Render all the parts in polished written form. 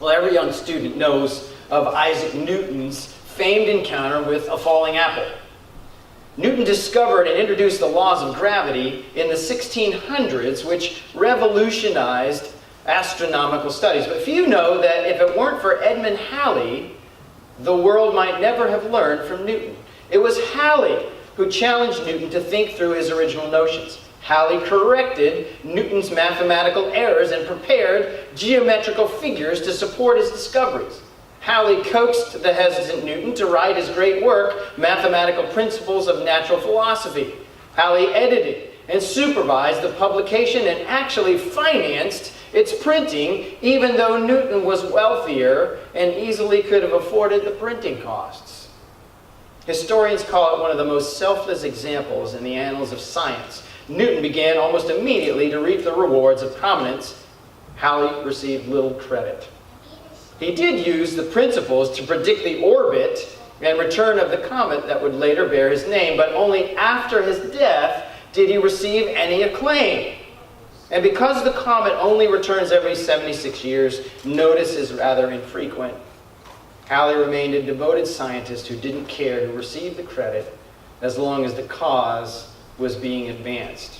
Well, every young student knows of Isaac Newton's famed encounter with a falling apple. Newton discovered and introduced the laws of gravity in the 1600s, which revolutionized astronomical studies. But few know that if it weren't for Edmund Halley, the world might never have learned from Newton. It was Halley who challenged Newton to think through his original notions. Halley corrected Newton's mathematical errors and prepared geometrical figures to support his discoveries. Halley coaxed the hesitant Newton to write his great work, Mathematical Principles of Natural Philosophy. Halley edited and supervised the publication and actually financed its printing, even though Newton was wealthier and easily could have afforded the printing costs. Historians call it one of the most selfless examples in the annals of science. Newton began almost immediately to reap the rewards of prominence. Halley received little credit. He did use the principles to predict the orbit and return of the comet that would later bear his name, but only after his death did he receive any acclaim. And because the comet only returns every 76 years, notice is rather infrequent. Halley remained a devoted scientist who didn't care who received the credit as long as the cause was being advanced.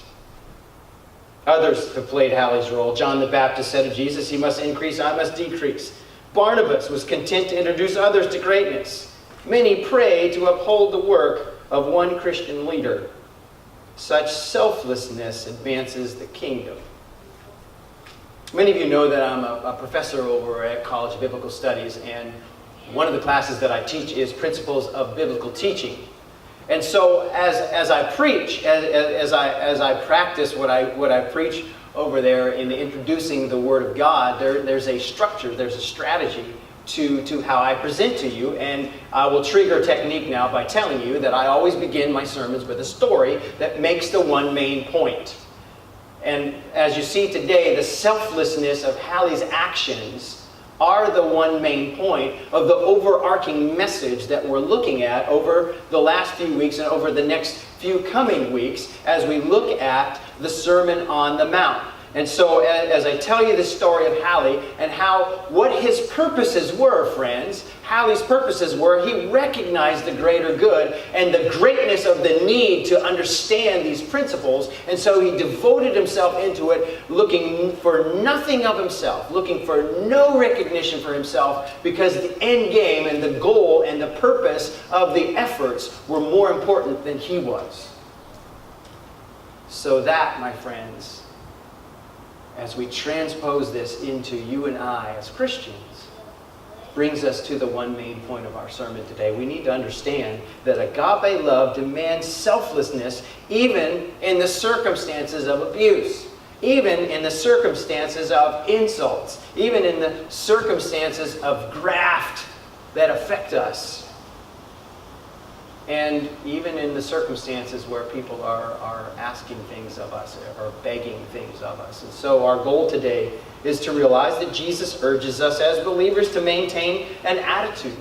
Others have played Halley's role. John the Baptist said of Jesus, "He must increase, I must decrease." Barnabas was content to introduce others to greatness. Many pray to uphold the work of one Christian leader. Such selflessness advances the kingdom. Many of you know that I'm a professor over at College of Biblical Studies, and one of the classes that I teach is Principles of Biblical Teaching. And so as I preach, as I practice what I preach over there in introducing the Word of God, there's a structure, there's a strategy to how I present to you. And I will trigger technique now by telling you that I always begin my sermons with a story that makes the one main point. And as you see today, the selflessness of Halley's actions are the one main point of the overarching message that we're looking at over the last few weeks and over the next few coming weeks as we look at the Sermon on the Mount. And so as I tell you the story of Halley and what his purposes were, friends, Halley's purposes were he recognized the greater good and the greatness of the need to understand these principles. And so he devoted himself into it, looking for nothing of himself, looking for no recognition for himself, because the end game and the goal and the purpose of the efforts were more important than he was. So that, my friends, as we transpose this into you and I as Christians, brings us to the one main point of our sermon today. We need to understand that agape love demands selflessness even in the circumstances of abuse, even in the circumstances of insults, even in the circumstances of graft that affect us, and even in the circumstances where people are asking things of us or begging things of us. And so our goal today is to realize that Jesus urges us as believers to maintain an attitude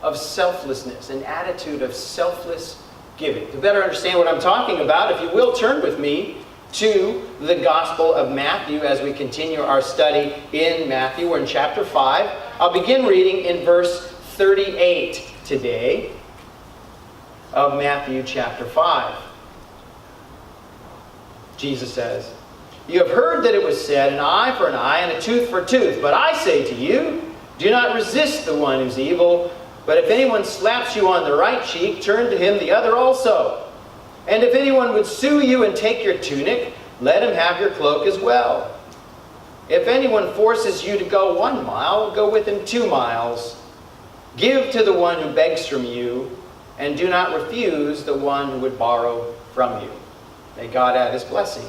of selflessness, an attitude of selfless giving. To better understand what I'm talking about, if you will, turn with me to the Gospel of Matthew as we continue our study in Matthew. We're in chapter 5. I'll begin reading in verse 38 today of Matthew chapter 5. Jesus says, "You have heard that it was said, an eye for an eye and a tooth for a tooth. But I say to you, do not resist the one who's evil. But if anyone slaps you on the right cheek, turn to him the other also. And if anyone would sue you and take your tunic, let him have your cloak as well. If anyone forces you to go 1 mile, go with him 2 miles. Give to the one who begs from you, and do not refuse the one who would borrow from you." May God add his blessing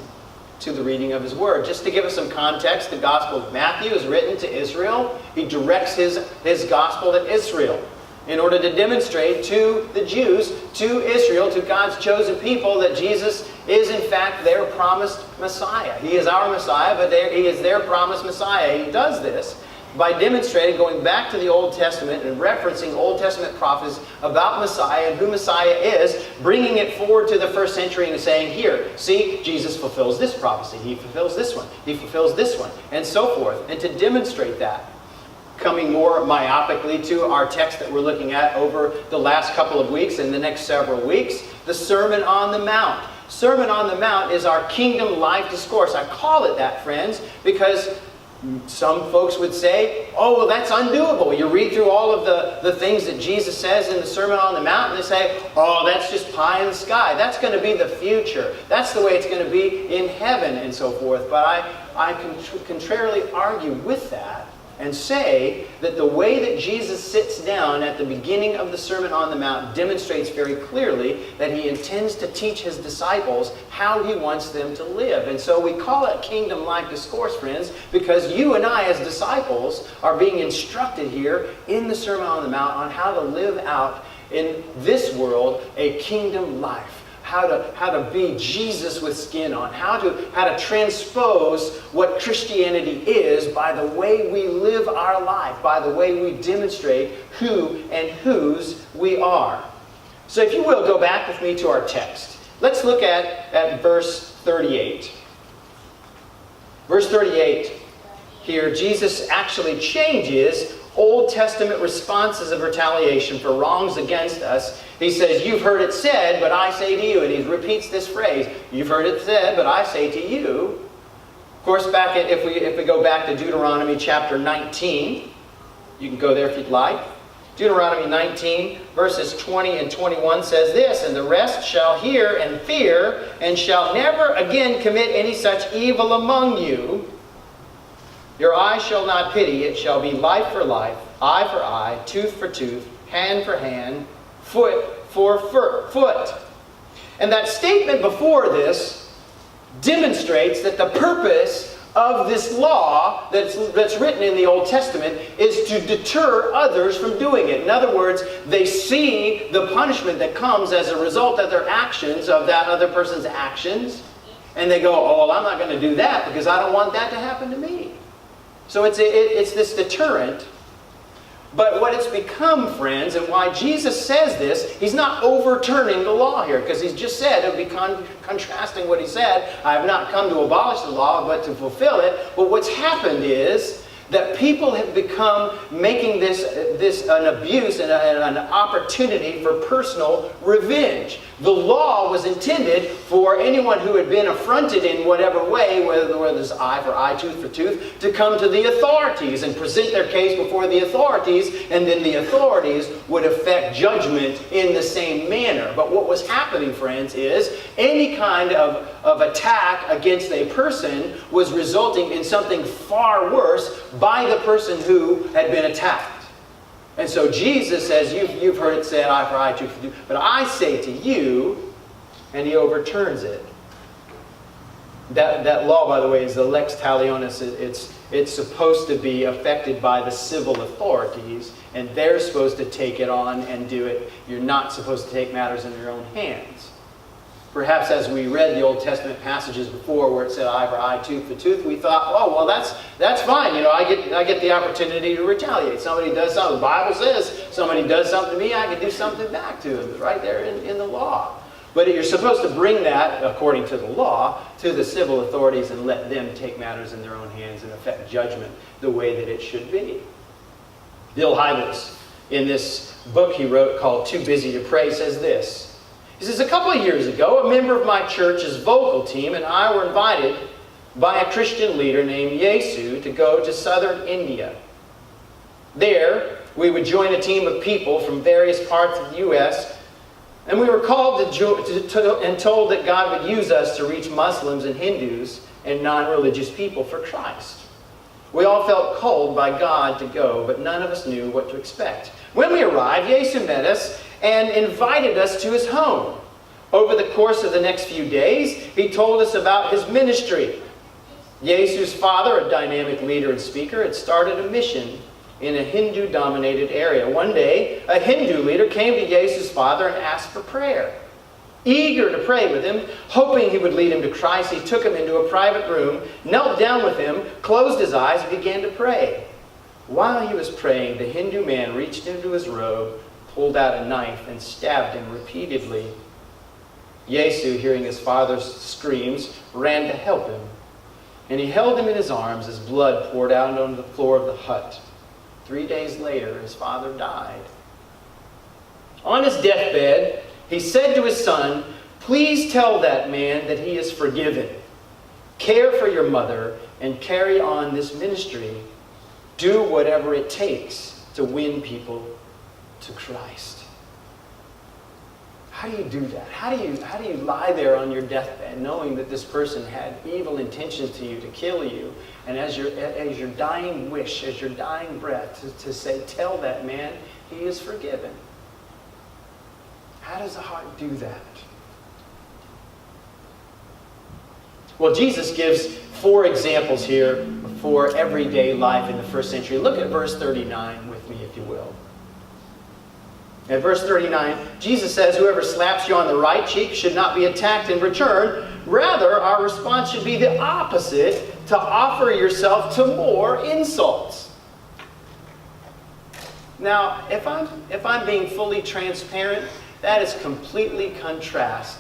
to the reading of his word. Just to give us some context, the Gospel of Matthew is written to Israel. He directs his gospel to Israel in order to demonstrate to the Jews, to Israel, to God's chosen people, that Jesus is in fact their promised Messiah. He is our Messiah, but he is their promised Messiah. He does this by demonstrating, going back to the Old Testament and referencing Old Testament prophets about Messiah and who Messiah is, bringing it forward to the first century and saying, here, see, Jesus fulfills this prophecy. He fulfills this one. He fulfills this one. And so forth. And to demonstrate that. coming more myopically to our text that we're looking at over the last couple of weeks and the next several weeks, the Sermon on the Mount. Sermon on the Mount is our kingdom life discourse. I call it that, friends, because some folks would say, oh, well, that's undoable. You read through all of the things that Jesus says in the Sermon on the Mount, and they say, oh, that's just pie in the sky. That's going to be the future. That's the way it's going to be in heaven and so forth. But I contrarily argue with that and say that the way that Jesus sits down at the beginning of the Sermon on the Mount demonstrates very clearly that he intends to teach his disciples how he wants them to live. And so we call it Kingdom Life Discourse, friends, because you and I as disciples are being instructed here in the Sermon on the Mount on how to live out in this world a kingdom life. How to be Jesus with skin on, how to transpose what Christianity is by the way we live our life, by the way we demonstrate who and whose we are. So if you will, go back with me to our text. Let's look at verse 38. Verse 38, here Jesus actually changes Old Testament responses of retaliation for wrongs against us. He says, you've heard it said, but I say to you. And he repeats this phrase, you've heard it said, but I say to you. Of course, if we go back to Deuteronomy chapter 19, you can go there if you'd like. Deuteronomy 19, verses 20 and 21 says this, and the rest shall hear and fear, and shall never again commit any such evil among you. Your eye shall not pity, it shall be life for life, eye for eye, tooth for tooth, hand for hand, foot for foot. And that statement before this demonstrates that the purpose of this law that's written in the Old Testament is to deter others from doing it. In other words, they see the punishment that comes as a result of their actions, of that other person's actions, and they go, oh, well, I'm not going to do that because I don't want that to happen to me. So it's this deterrent. But what it's become, friends, and why Jesus says this, he's not overturning the law here, because he's just said, it would be contrasting what he said, I have not come to abolish the law, but to fulfill it. But what's happened is that people have become making this an abuse and an opportunity for personal revenge. The law was intended for anyone who had been affronted in whatever way, whether it's eye for eye, tooth for tooth, to come to the authorities and present their case before the authorities, and then the authorities would effect judgment in the same manner. But what was happening, friends, is any kind of attack against a person was resulting in something far worse by the person who had been attacked. And so Jesus says, you've heard it said, eye for eye, tooth for tooth, but I say to you, and he overturns it. That law, by the way, is the lex talionis. It's supposed to be affected by the civil authorities, and they're supposed to take it on and do it. You're not supposed to take matters in your own hands. Perhaps as we read the Old Testament passages before where it said eye for eye, tooth for tooth, we thought, oh, well, that's fine. You know, I get the opportunity to retaliate. Somebody does something. The Bible says somebody does something to me, I can do something back to them. It's right there in the law. But you're supposed to bring that, according to the law, to the civil authorities and let them take matters in their own hands and effect judgment the way that it should be. Bill Hybels, in this book he wrote called Too Busy to Pray, says this. He says, a couple of years ago, a member of my church's vocal team and I were invited by a Christian leader named Yesu to go to southern India. There, we would join a team of people from various parts of the U.S., and we were called and told that God would use us to reach Muslims and Hindus and non-religious people for Christ. We all felt called by God to go, but none of us knew what to expect. When we arrived, Yesu met us and invited us to his home. Over the course of the next few days, he told us about his ministry. Yesu's father, a dynamic leader and speaker, had started a mission in a Hindu-dominated area. One day, a Hindu leader came to Yesu's father and asked for prayer. Eager to pray with him, hoping he would lead him to Christ, he took him into a private room, knelt down with him, closed his eyes, and began to pray. While he was praying, the Hindu man reached into his robe, pulled out a knife, and stabbed him repeatedly. Yesu, hearing his father's screams, ran to help him. And he held him in his arms as blood poured out onto the floor of the hut. 3 days later, his father died. On his deathbed, he said to his son, "Please tell that man that he is forgiven. Care for your mother and carry on this ministry. Do whatever it takes to win people to Christ." How do you do that? How do you lie there on your deathbed knowing that this person had evil intentions to you, to kill you, and as your dying wish, as your dying breath, to say, "Tell that man he is forgiven"? How does the heart do that? Well, Jesus gives 4 examples here for everyday life in the first century. Look at verse 39 with me, if you will. At verse 39, Jesus says, "Whoever slaps you on the right cheek should not be attacked in return. Rather, our response should be the opposite, to offer yourself to more insults." Now, if I'm being fully transparent, that is completely contrast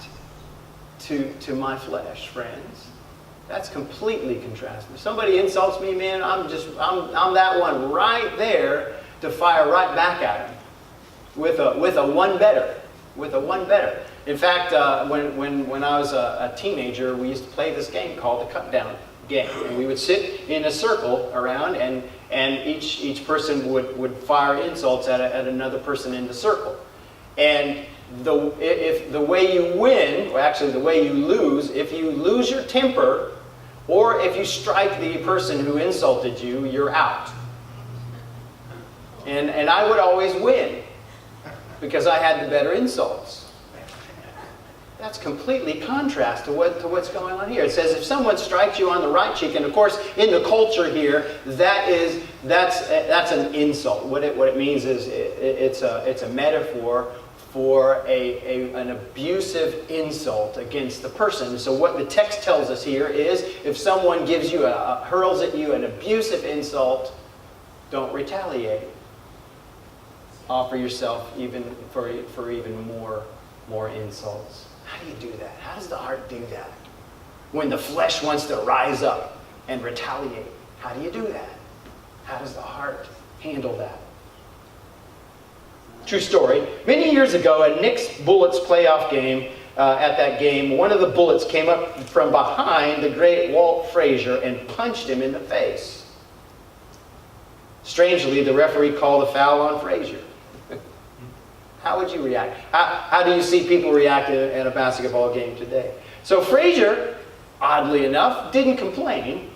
to my flesh, friends. That's completely contrast. If somebody insults me, man, I'm that one right there to fire right back at him with a one better. In fact, when I was a teenager, we used to play this game called the cut down game, and we would sit in a circle around, and each person would fire insults at another person in the circle. And if the way you win, or actually the way you lose, if you lose your temper, or if you strike the person who insulted you, you're out. And I would always win, because I had the better insults. That's completely contrast to what's going on here. It says if someone strikes you on the right cheek, and of course in the culture here, that's an insult. What it means is it's a metaphor for an abusive insult against the person. So what the text tells us here is if someone gives you hurls at you an abusive insult, don't retaliate. Offer yourself even for even more insults. How do you do that? How does the heart do that? When the flesh wants to rise up and retaliate, how do you do that? How does the heart handle that? True story. Many years ago, at Knicks Bullets playoff game, at that game, one of the Bullets came up from behind the great Walt Frazier and punched him in the face. Strangely, the referee called a foul on Frazier. How would you react? How do you see people react at a basketball game today? So Frazier, oddly enough, didn't complain.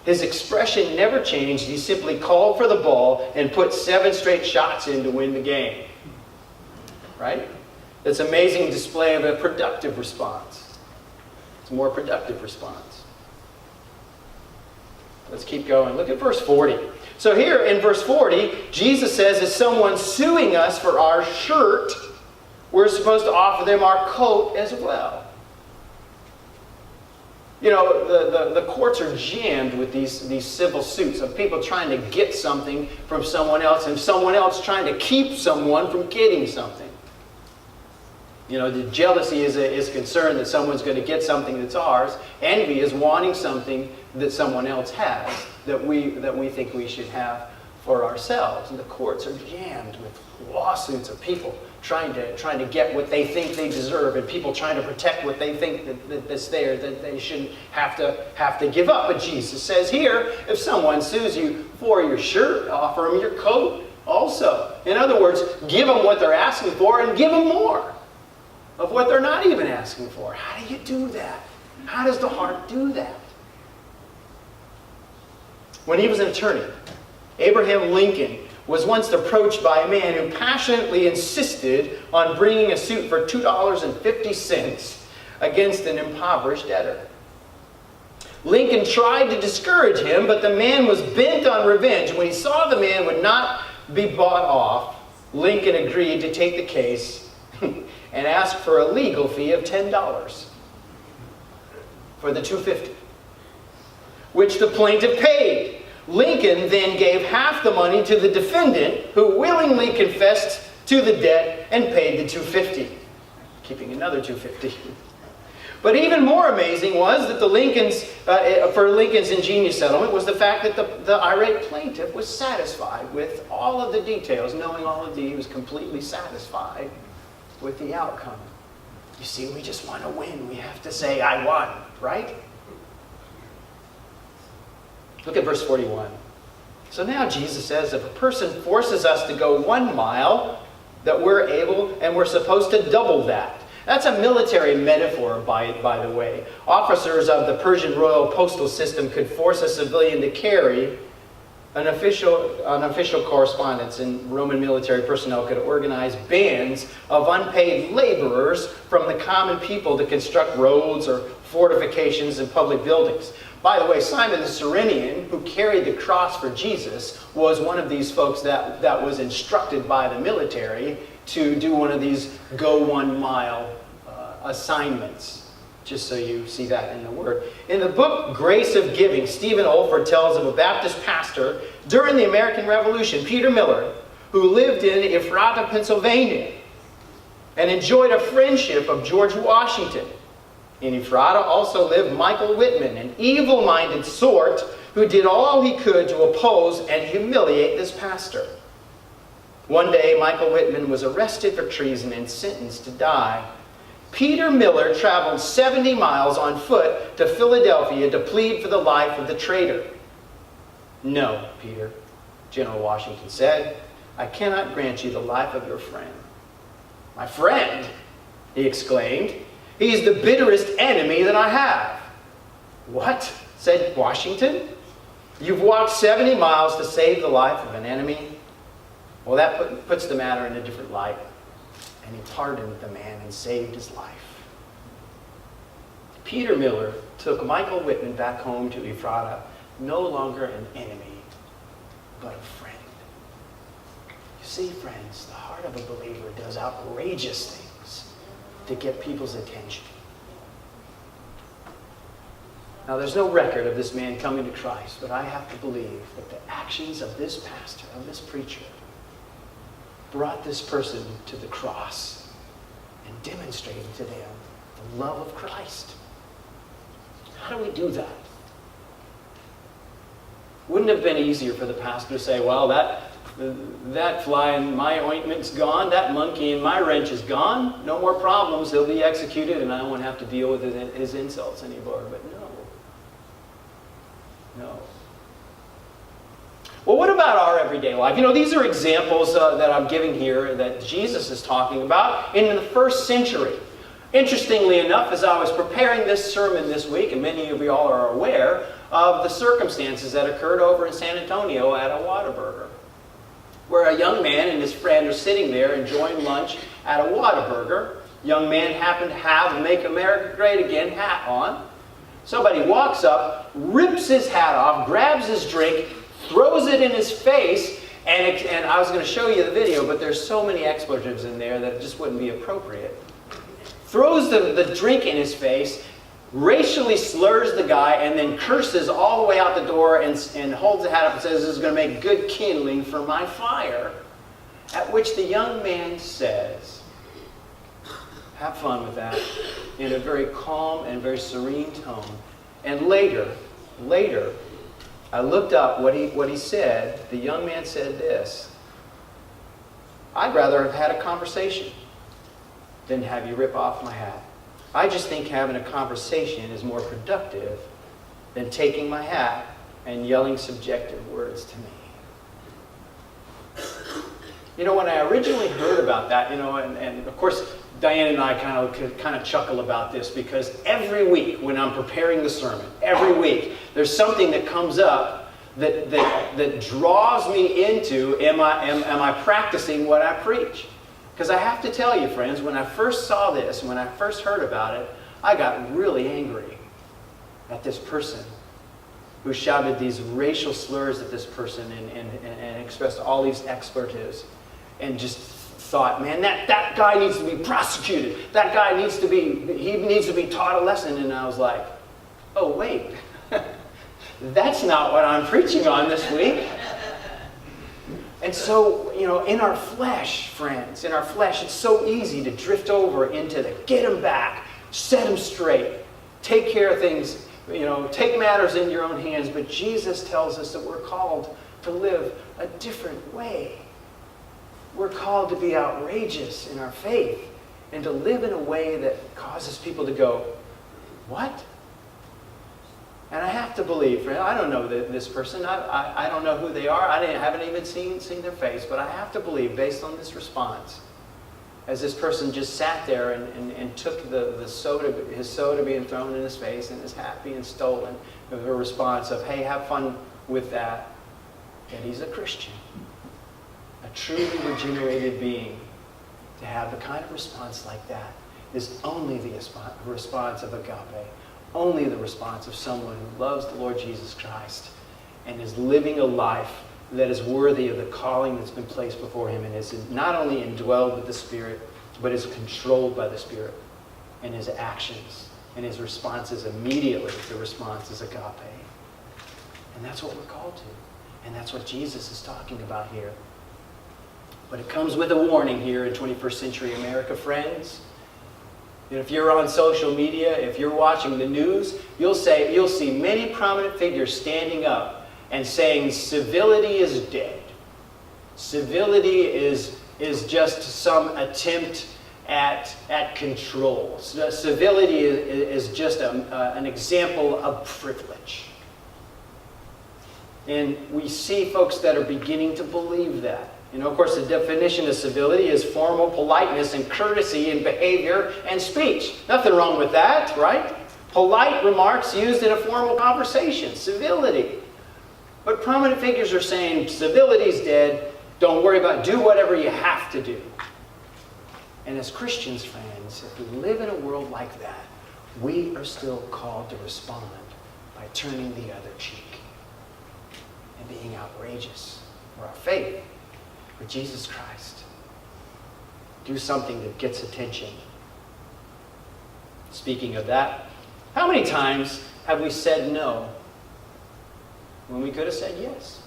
His expression never changed. He simply called for the ball and put 7 straight shots in to win the game. Right? That's an amazing display of a productive response. It's a more productive response. Let's keep going. Look at verse 40. So here in verse 40, Jesus says if someone's suing us for our shirt, we're supposed to offer them our coat as well. You know, the courts are jammed with these civil suits of people trying to get something from someone else and someone else trying to keep someone from getting something. You know, the jealousy is concerned that someone's going to get something that's ours. Envy is wanting something that someone else has that we think we should have for ourselves. And the courts are jammed with lawsuits of people trying to get what they think they deserve, and people trying to protect what they think that's there, that they shouldn't have to give up. But Jesus says here, if someone sues you for your shirt, offer them your coat also. In other words, give them what they're asking for and give them more of what they're not even asking for. How do you do that? How does the heart do that? When he was an attorney, Abraham Lincoln was once approached by a man who passionately insisted on bringing a suit for $2.50 against an impoverished debtor. Lincoln tried to discourage him, but the man was bent on revenge. When he saw the man would not be bought off, Lincoln agreed to take the case and asked for a legal fee of $10 for the $2.50, which the plaintiff paid. Lincoln then gave half the money to the defendant, who willingly confessed to the debt and paid the $2.50, keeping another $2.50. But even more amazing was that for Lincoln's ingenious settlement was the fact that the irate plaintiff was satisfied with all of the details, knowing all of he was completely satisfied with the outcome. You see, we just want to win. We have to say, I won, right? Look at verse 41. So now Jesus says, if a person forces us to go 1 mile, that we're able, and we're supposed to double that. That's a military metaphor, by the way. Officers of the Persian royal postal system could force a civilian to carry an official correspondence, and Roman military personnel could organize bands of unpaid laborers from the common people to construct roads or fortifications and public buildings. By the way, Simon the Cyrenian, who carried the cross for Jesus, was one of these folks that was instructed by the military to do one of these go 1 mile assignments. Just so you see that in the Word. In the book Grace of Giving, Stephen Olford tells of a Baptist pastor during the American Revolution, Peter Miller, who lived in Ephrata, Pennsylvania, and enjoyed a friendship of George Washington. In Ephrata also lived Michael Whitman, an evil-minded sort who did all he could to oppose and humiliate this pastor. One day, Michael Whitman was arrested for treason and sentenced to die. Peter Miller traveled 70 miles on foot to Philadelphia to plead for the life of the traitor. No, Peter, General Washington said, I cannot grant you the life of your friend. My friend, he exclaimed. He's the bitterest enemy that I have. What? Said Washington. You've walked 70 miles to save the life of an enemy? Well, that puts the matter in a different light. And he pardoned the man and saved his life. Peter Miller took Michael Whitman back home to Ephrata, no longer an enemy, but a friend. You see, friends, the heart of a believer does outrageous things to get people's attention. Now, there's no record of this man coming to Christ, but I have to believe that the actions of this pastor, of this preacher, brought this person to the cross and demonstrated to them the love of Christ. How do we do that? Wouldn't it have been easier for the pastor to say, well, that fly in my ointment's gone, that monkey in my wrench is gone, no more problems, he'll be executed and I won't have to deal with his insults anymore. But no. Well, what about our everyday life? You know, these are examples that I'm giving here that Jesus is talking about in the first century. Interestingly enough, as I was preparing this sermon this week, and many of you all are aware of the circumstances that occurred over in San Antonio at a Whataburger, where a young man and his friend are sitting there enjoying lunch at a Whataburger. Young man happened to have a Make America Great Again hat on. Somebody walks up, rips his hat off, grabs his drink, throws it in his face, and I was going to show you the video, but there's so many expletives in there that it just wouldn't be appropriate. Throws the drink in his face, racially slurs the guy, and then curses all the way out the door and holds the hat up and says, this is going to make good kindling for my fire. At which the young man says, have fun with that, in a very calm and very serene tone. And later, I looked up what he said. The young man said this: I'd rather have had a conversation than have you rip off my hat. I just think having a conversation is more productive than taking my hat and yelling subjective words to me. You know, when I originally heard about that, and of course, Diane and I kind of chuckle about this because every week when I'm preparing the sermon, every week, there's something that comes up that draws me into, am I practicing what I preach? Because I have to tell you, friends, when I first saw this, when I first heard about it, I got really angry at this person who shouted these racial slurs at this person and expressed all these expletives, and just thought, man, that guy needs to be prosecuted. That guy needs to be taught a lesson. And I was like, oh, wait, that's not what I'm preaching on this week. And so, in our flesh, friends, it's so easy to drift over into the get him back, set them straight, take care of things, take matters in your own hands. But Jesus tells us that we're called to live a different way. We're called to be outrageous in our faith and to live in a way that causes people to go, what? And I have to believe, friend, I don't know this person. I don't know who they are. I haven't even seen their face. But I have to believe, based on this response, as this person just sat there and took his soda being thrown in his face and his hat being stolen, with a response of, hey, have fun with that he's a Christian. A truly regenerated being. To have the kind of response like that is only the response of agape. Only the response of someone who loves the Lord Jesus Christ and is living a life that is worthy of the calling that's been placed before him and is not only indwelled with the Spirit, but is controlled by the Spirit. And his actions and his responses immediately, the response is agape. And that's what we're called to. And that's what Jesus is talking about here. But it comes with a warning here in 21st century America, friends. If you're on social media, if you're watching the news, you'll see many prominent figures standing up and saying civility is dead. Civility is just some attempt at control. Civility is just an example of privilege. And we see folks that are beginning to believe that. Of course, the definition of civility is formal politeness and courtesy in behavior and speech. Nothing wrong with that, right? Polite remarks used in a formal conversation. Civility. But prominent figures are saying civility's dead. Don't worry about it. Do whatever you have to do. And as Christians, friends, if we live in a world like that, we are still called to respond by turning the other cheek and being outrageous for our faith. For Jesus Christ. Do something that gets attention. Speaking of that, how many times have we said no when we could have said yes?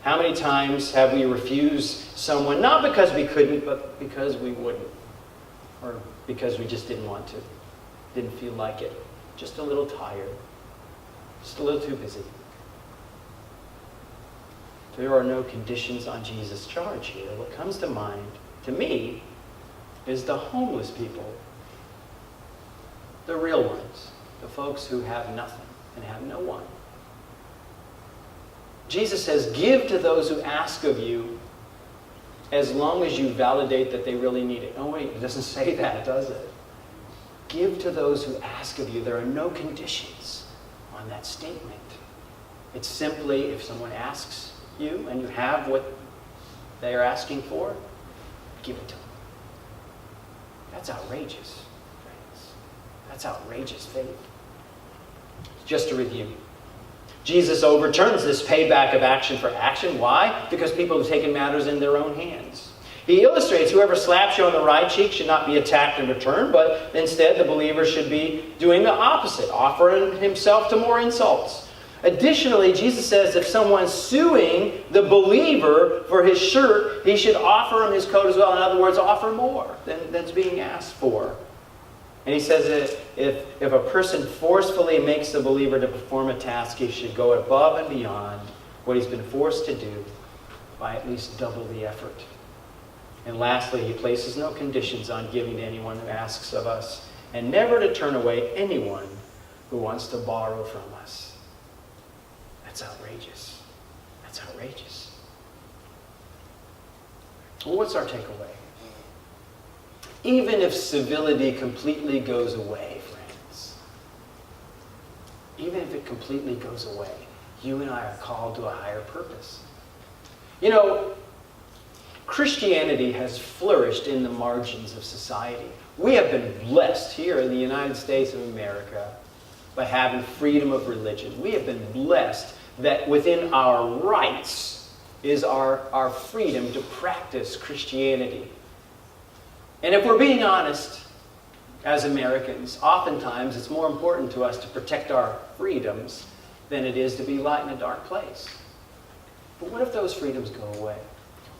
How many times have we refused someone, not because we couldn't, but because we wouldn't? Or because we just didn't want to, didn't feel like it, just a little tired, just a little too busy. There are no conditions on Jesus' charge here. What comes to mind, to me, is the homeless people. The real ones. The folks who have nothing and have no one. Jesus says, give to those who ask of you as long as you validate that they really need it. Oh wait, it doesn't say that, does it? Give to those who ask of you. There are no conditions on that statement. It's simply, if someone asks you and you have what they are asking for, give it to them. That's outrageous, friends. That's outrageous faith. Just to review, Jesus overturns this payback of action for action. Why? Because people have taken matters in their own hands. He illustrates whoever slaps you on the right cheek should not be attacked in return, but instead the believer should be doing the opposite, offering himself to more insults. Additionally, Jesus says if someone's suing the believer for his shirt, he should offer him his coat as well. In other words, offer more than's being asked for. And he says that if a person forcefully makes the believer to perform a task, he should go above and beyond what he's been forced to do by at least double the effort. And lastly, he places no conditions on giving to anyone who asks of us, and never to turn away anyone who wants to borrow from us. That's outrageous. That's outrageous. Well, what's our takeaway? Even if civility completely goes away, friends, even if it completely goes away, you and I are called to a higher purpose. Christianity has flourished in the margins of society. We have been blessed here in the United States of America by having freedom of religion. We have been blessed that within our rights is our freedom to practice Christianity. And if we're being honest, as Americans, oftentimes it's more important to us to protect our freedoms than it is to be light in a dark place. But what if those freedoms go away?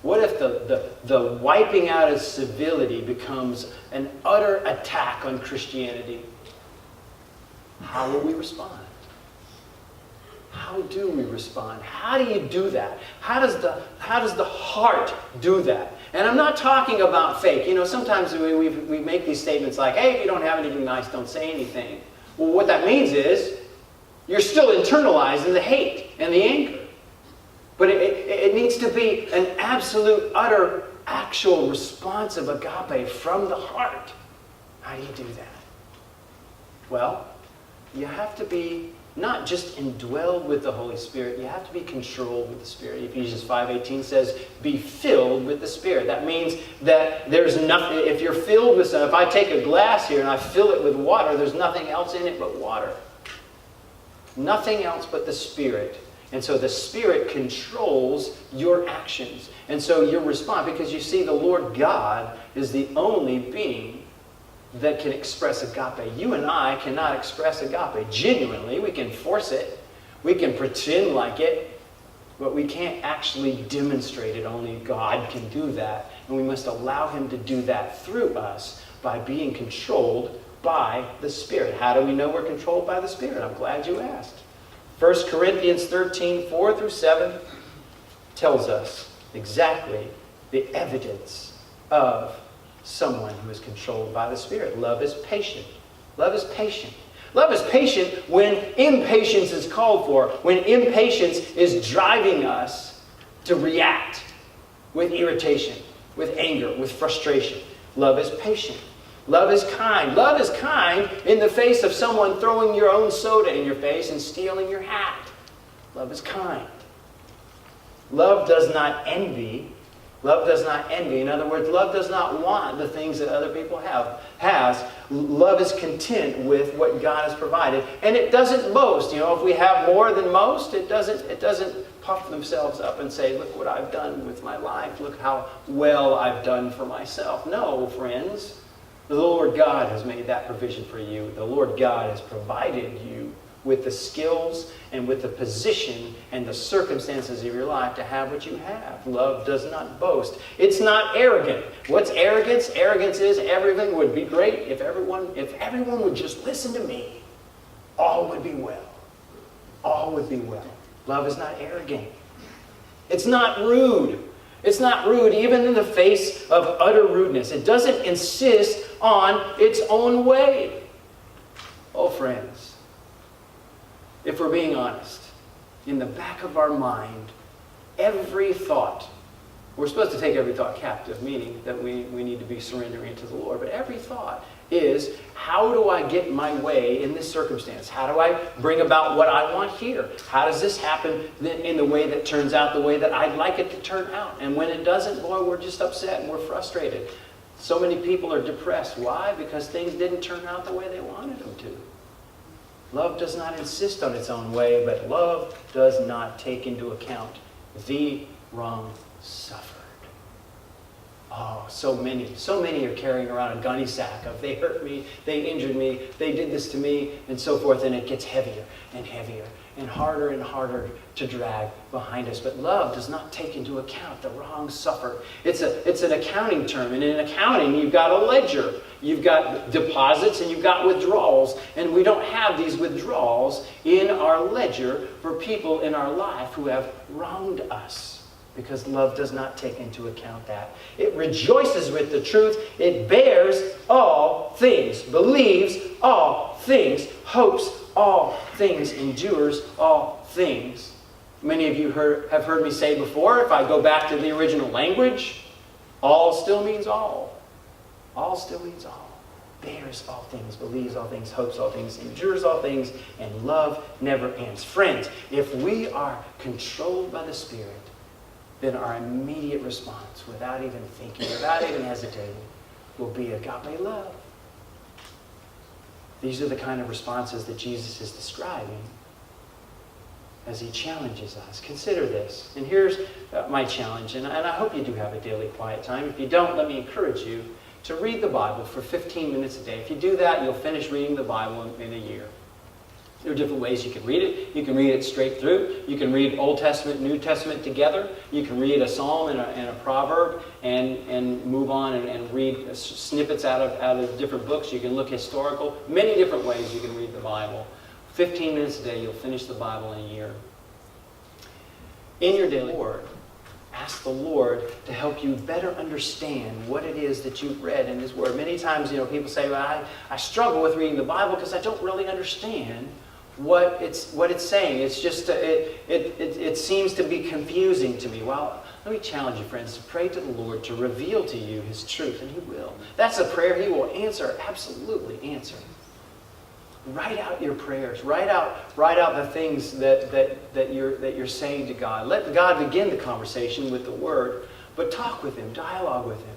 What if the wiping out of civility becomes an utter attack on Christianity? How will we respond? How do we respond? How do you do that? How does the heart do that? And I'm not talking about fake. You know, sometimes we make these statements like, hey, if you don't have anything nice, don't say anything. Well, what that means is you're still internalizing the hate and the anger. But it needs to be an absolute, utter, actual response of agape from the heart. How do you do that? Well, you have to be not just indwelled with the Holy Spirit, you have to be controlled with the Spirit. Ephesians 5:18 says, be filled with the Spirit. That means that there's nothing, if you're filled with something, if I take a glass here and I fill it with water, there's nothing else in it but water. Nothing else but the Spirit. And so the Spirit controls your actions. And so your response, because you see the Lord God is the only being that can express agape. You and I cannot express agape genuinely. We can force it. We can pretend like it. But we can't actually demonstrate it. Only God can do that. And we must allow Him to do that through us by being controlled by the Spirit. How do we know we're controlled by the Spirit? I'm glad you asked. 1 Corinthians 13, 4 through 7 tells us exactly the evidence of someone who is controlled by the Spirit. Love is patient. Love is patient. Love is patient when impatience is called for, when impatience is driving us to react with irritation, with anger, with frustration. Love is patient. Love is kind. Love is kind in the face of someone throwing your own soda in your face and stealing your hat. Love is kind. Love does not envy. Love does not envy. In other words, love does not want the things that other people has. Love is content with what God has provided. And it doesn't boast. You know, if we have more than most, it doesn't puff themselves up and say, look what I've done with my life. Look how well I've done for myself. No, friends. The Lord God has made that provision for you. The Lord God has provided you with the skills and with the position and the circumstances of your life to have what you have. Love does not boast. It's not arrogant. What's arrogance? Arrogance is everything would be great if everyone would just listen to me. All would be well. All would be well. Love is not arrogant. It's not rude. It's not rude even in the face of utter rudeness. It doesn't insist on its own way. Oh, friends, if we're being honest, in the back of our mind, every thought, we're supposed to take every thought captive, meaning that we need to be surrendering to the Lord. But every thought is, how do I get my way in this circumstance? How do I bring about what I want here? How does this happen in the way that turns out the way that I'd like it to turn out? And when it doesn't, boy, we're just upset and we're frustrated. So many people are depressed. Why? Because things didn't turn out the way they wanted them to. Love does not insist on its own way, but love does not take into account the wrong suffered. Oh, so many are carrying around a gunny sack of they hurt me, they injured me, they did this to me, and so forth, and it gets heavier and heavier and harder to drag behind us. But love does not take into account the wrong suffered. It's an accounting term, and in accounting, you've got a ledger. You've got deposits and you've got withdrawals, and we don't have these withdrawals in our ledger for people in our life who have wronged us. Because love does not take into account that. It rejoices with the truth. It bears all things, believes all things, hopes all things, endures all things. Many of you have heard me say before, if I go back to the original language, all still means all. All still means all. Bears all things, believes all things, hopes all things, endures all things, and love never ends. Friends, if we are controlled by the Spirit, then our immediate response, without even thinking, without even hesitating, will be agape love. These are the kind of responses that Jesus is describing as He challenges us. Consider this. And here's my challenge, and I hope you do have a daily quiet time. If you don't, let me encourage you to read the Bible for 15 minutes a day. If you do that, you'll finish reading the Bible in a year. There are different ways you can read it. You can read it straight through. You can read Old Testament, New Testament together. You can read a psalm and a proverb and move on and read snippets out of different books. You can look historical. Many different ways you can read the Bible. 15 minutes a day, you'll finish the Bible in a year. In your daily word, ask the Lord to help you better understand what it is that you've read in His Word. Many times, people say, well, I struggle with reading the Bible because I don't really understand what it's saying. It's just, it seems to be confusing to me. Well, let me challenge you, friends, to pray to the Lord to reveal to you His truth, and He will. That's a prayer He will answer, absolutely answer. Write out your prayers. Write out the things that you're saying to God. Let God begin the conversation with the Word, but talk with Him, dialogue with Him.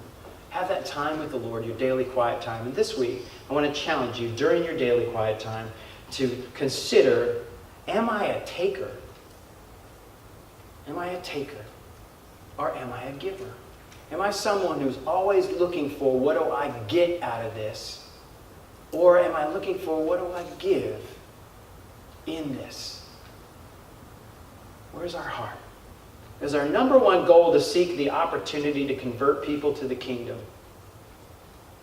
Have that time with the Lord, your daily quiet time. And this week, I want to challenge you during your daily quiet time to consider, am I a taker? Am I a taker? Or am I a giver? Am I someone who's always looking for, what do I get out of this? Or am I looking for, what do I give in this? Where's our heart? Is our number one goal to seek the opportunity to convert people to the kingdom?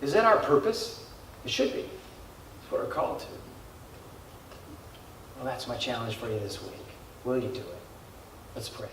Is that our purpose? It should be. It's what we're called to. Well, that's my challenge for you this week. Will you do it? Let's pray.